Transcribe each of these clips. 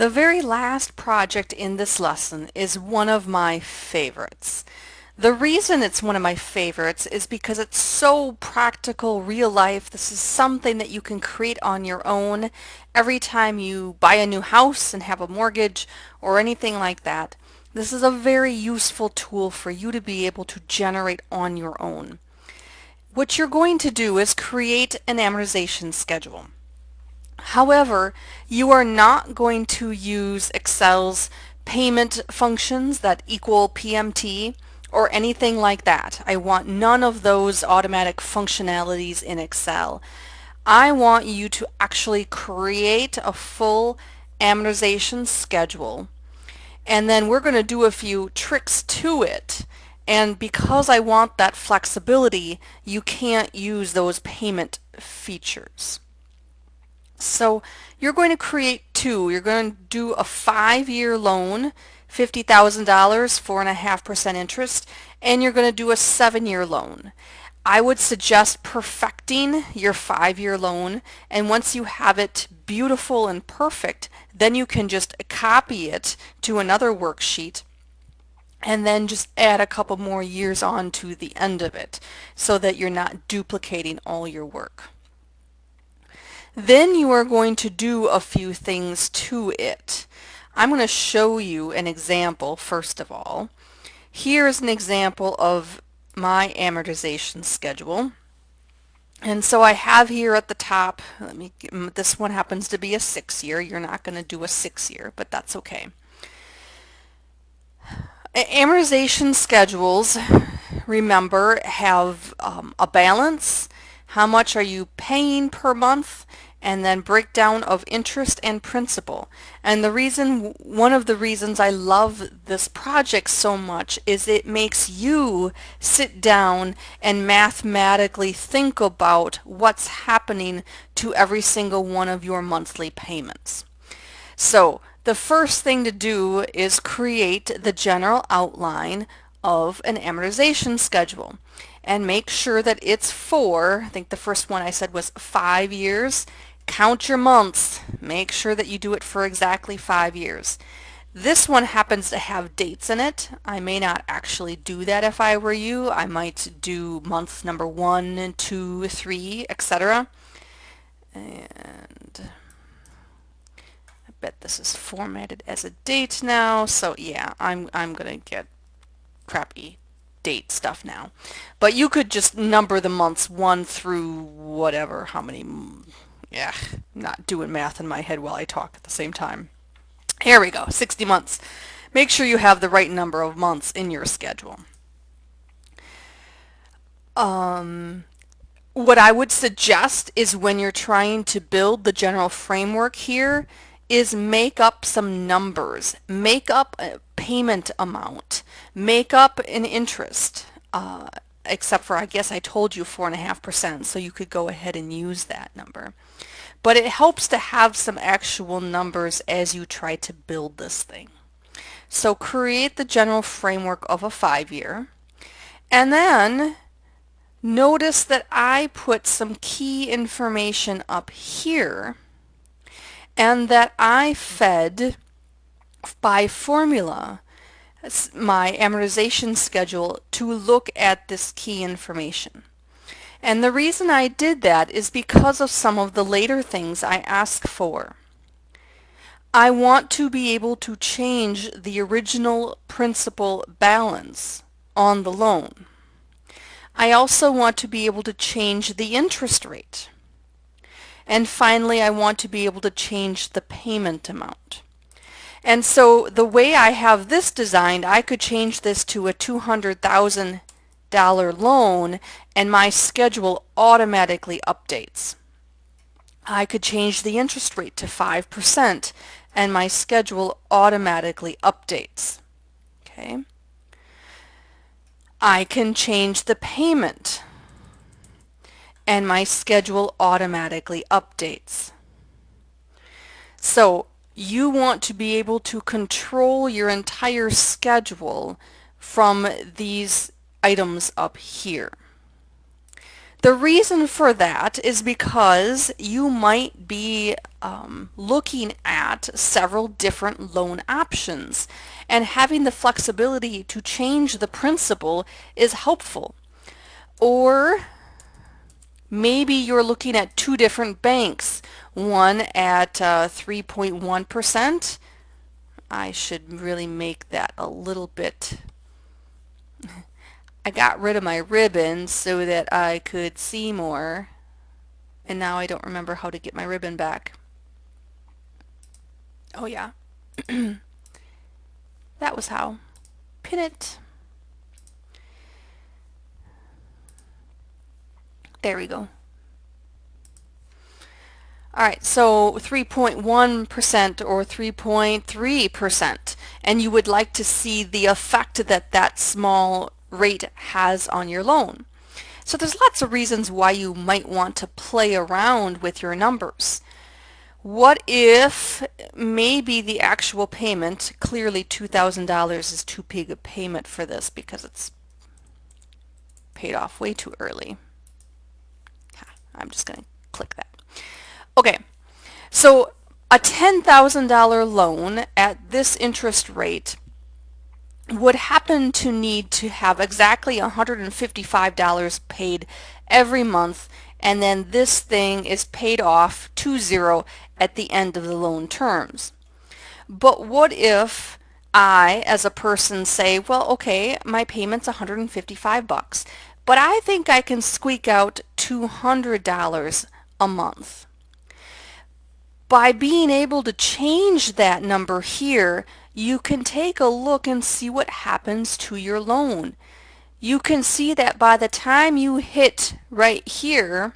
The very last project in this lesson is one of my favorites. The reason it's one of my favorites is because it's so practical, real life. This is something that you can create on your own every time you buy a new house and have a mortgage or anything like that. This is a very useful tool for you to be able to generate on your own. What you're going to do is create an amortization schedule. However, you are not going to use Excel's payment functions that equal PMT or anything like that. I want none of those automatic functionalities in Excel. I want you to actually create a full amortization schedule, and then we're going to do a few tricks to it. And because I want that flexibility, you can't use those payment features. So you're going to create two. You're going to do a 5-year loan, $50,000, 4.5% interest, and you're going to do a 7-year loan. I would suggest perfecting your 5-year loan, and once you have it beautiful and perfect, then you can just copy it to another worksheet and then just add a couple more years on to the end of it so that you're not duplicating all your work. Then you are going to do a few things to it. I'm going to show you an example first of all. Here's an example of my amortization schedule. And so I have here at the top, this one happens to be a 6-year. You're not going to do a 6-year, but that's okay. Amortization schedules, remember, have a balance. How much are you paying per month? And then breakdown of interest and principal. And one of the reasons I love this project so much is it makes you sit down and mathematically think about what's happening to every single one of your monthly payments. So the first thing to do is create the general outline of an amortization schedule and make sure that it's for, I think the first one I said was 5 years. Count your months. Make sure that you do it for exactly 5 years. This one happens to have dates in it. I may not actually do that if I were you. I might do month number 1, 2, 3, etc. And I bet this is formatted as a date now. So yeah, I'm gonna get crappy date stuff now. But you could just number the months 1 through whatever, how many. Yeah, I'm not doing math in my head while I talk at the same time. Here we go, 60 months. Make sure you have the right number of months in your schedule. What I would suggest is when you're trying to build the general framework here is make up some numbers. Make up a payment amount. Make up an interest. Except for, I guess I told you 4.5%, so you could go ahead and use that number. But it helps to have some actual numbers as you try to build this thing. So create the general framework of a 5-year, and then notice that I put some key information up here and that I fed by formula my amortization schedule to look at this key information. And the reason I did that is because of some of the later things I ask for. I want to be able to change the original principal balance on the loan. I also want to be able to change the interest rate. And finally, I want to be able to change the payment amount. And so the way I have this designed, I could change this to a $200,000 loan and my schedule automatically updates. I could change the interest rate to 5% and my schedule automatically updates. Okay. I can change the payment and my schedule automatically updates. So you want to be able to control your entire schedule from these items up here. The reason for that is because you might be looking at several different loan options, and having the flexibility to change the principal is helpful. Or maybe you're looking at two different banks, one at 3.1%. I should really make that a little bit. I got rid of my ribbon so that I could see more, and now I don't remember how to get my ribbon back. Oh yeah, that was how. Pin it. There we go. Alright, so 3.1% or 3.3%, and you would like to see the effect that that small rate has on your loan. So there's lots of reasons why you might want to play around with your numbers. What if maybe the actual payment, clearly $2,000 is too big a payment for this because it's paid off way too early. I'm just going to click that. Okay, so a $10,000 loan at this interest rate would happen to need to have exactly $155 paid every month, and then this thing is paid off to zero at the end of the loan terms. But what if I, as a person, say, well, okay, my payment's $155, but I think I can squeak out $200 a month. By being able to change that number here, you can take a look and see what happens to your loan. You can see that by the time you hit right here,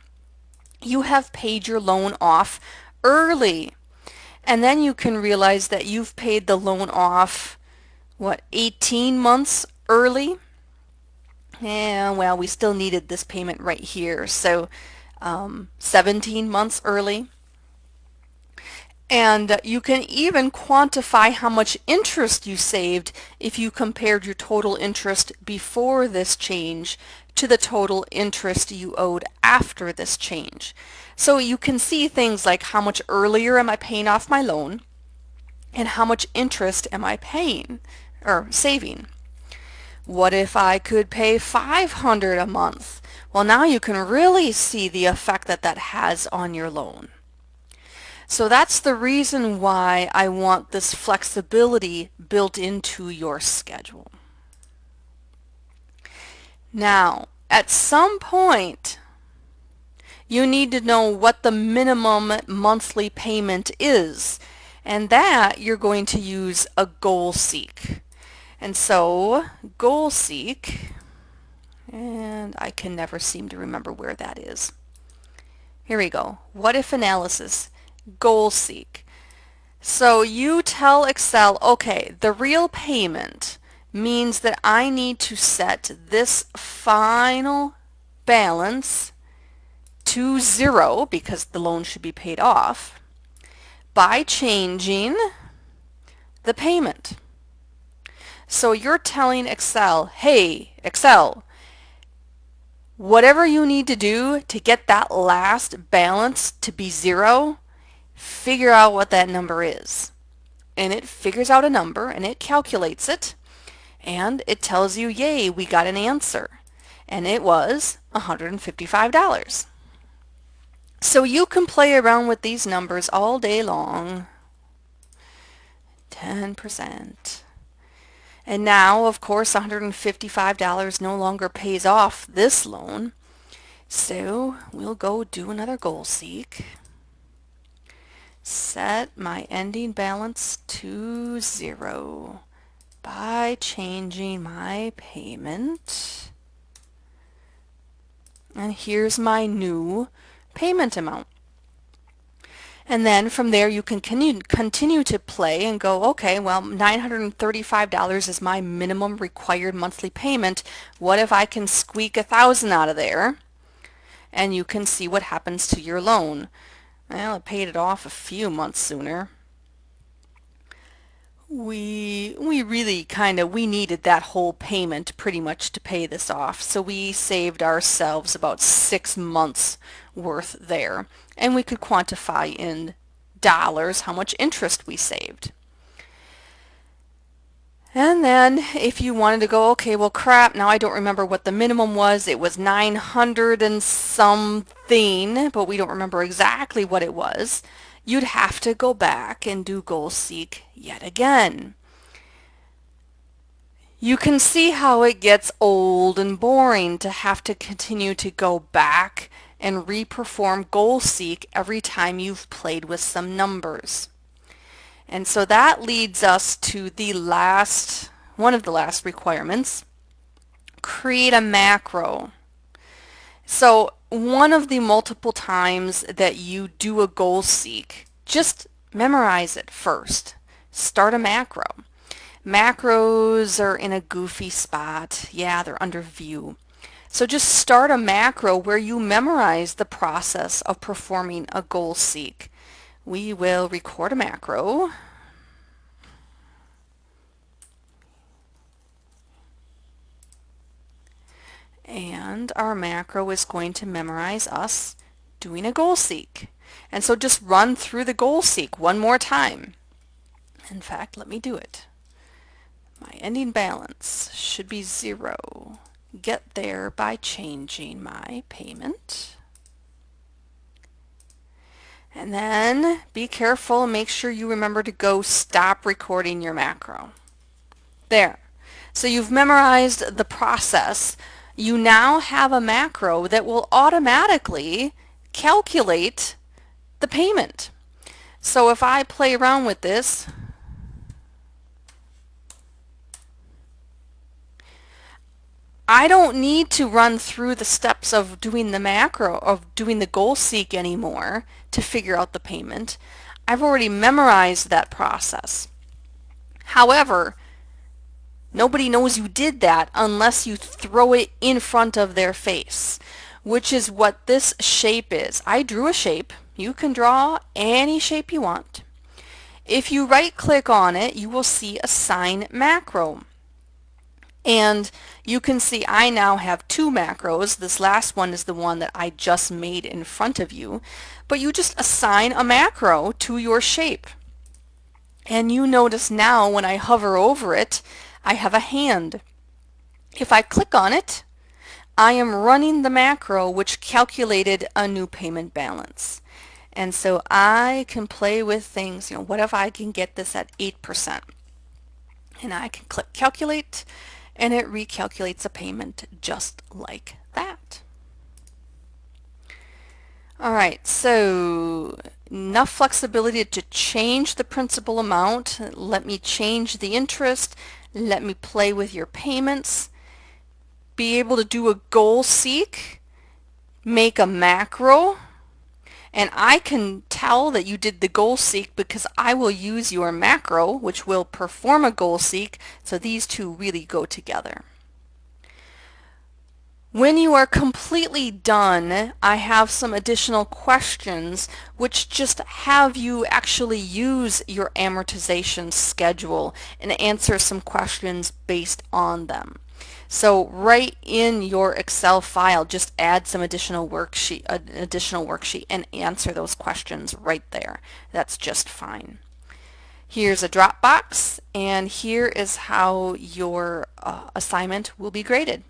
you have paid your loan off early. And then you can realize that you've paid the loan off, what, 18 months early? Yeah, well, we still needed this payment right here, so 17 months early. And you can even quantify how much interest you saved if you compared your total interest before this change to the total interest you owed after this change. So you can see things like how much earlier am I paying off my loan and how much interest am I paying or saving. What if I could pay $500 a month? Well, now you can really see the effect that that has on your loan. So that's the reason why I want this flexibility built into your schedule. Now, at some point, you need to know what the minimum monthly payment is, and that you're going to use a goal seek. And so, goal seek, and I can never seem to remember where that is. Here we go. What if analysis? Goal seek. So you tell Excel, okay, the real payment means that I need to set this final balance to zero because the loan should be paid off by changing the payment. So you're telling Excel, hey, Excel, whatever you need to do to get that last balance to be zero, figure out what that number is. And it figures out a number and it calculates it and it tells you, yay, we got an answer. And it was $155. So you can play around with these numbers all day long. 10%. And now, of course, $155 no longer pays off this loan. So we'll go do another goal seek. Set my ending balance to zero by changing my payment. And here's my new payment amount. And then from there you can continue to play and go, okay, well, $935 is my minimum required monthly payment. What if I can squeak $1,000 out of there? And you can see what happens to your loan. Well, it paid it off a few months sooner. We really we needed that whole payment pretty much to pay this off. So we saved ourselves about 6 months worth there. And we could quantify in dollars, how much interest we saved. And then if you wanted to go, okay, well crap, now I don't remember what the minimum was. It was 900 and something, but we don't remember exactly what it was. You'd have to go back and do goal seek yet again. You can see how it gets old and boring to have to continue to go back and re-perform goal seek every time you've played with some numbers. And so that leads us to the last, one of the last requirements, create a macro. So one of the multiple times that you do a goal seek, just memorize it first. Start a macro. Macros are in a goofy spot. Yeah, they're under view. So just start a macro where you memorize the process of performing a goal seek. We will record a macro. And our macro is going to memorize us doing a goal seek. And so just run through the goal seek one more time. In fact, let me do it. My ending balance should be 0. Get there by changing my payment. And then be careful and make sure you remember to go stop recording your macro. There. So you've memorized the process. You now have a macro that will automatically calculate the payment. So if I play around with this, I don't need to run through the steps of doing the macro, of doing the goal seek anymore to figure out the payment. I've already memorized that process. However, nobody knows you did that unless you throw it in front of their face, which is what this shape is. I drew a shape. You can draw any shape you want. If you right-click on it, you will see Assign Macro. And you can see I now have 2 macros. This last one is the one that I just made in front of you. But you just assign a macro to your shape. And you notice now when I hover over it, I have a hand. If I click on it, I am running the macro which calculated a new payment balance. And so I can play with things, what if I can get this at 8%? And I can click calculate, and it recalculates a payment just like that. All right, so enough flexibility to change the principal amount. Let me change the interest. Let me play with your payments. Be able to do a goal seek. Make a macro. And I can tell that you did the goal seek because I will use your macro, which will perform a goal seek, so these two really go together. When you are completely done, I have some additional questions which just have you actually use your amortization schedule and answer some questions based on them. So right in your Excel file, just add some additional worksheet and answer those questions right there. That's just fine. Here's a Dropbox, and here is how your assignment will be graded.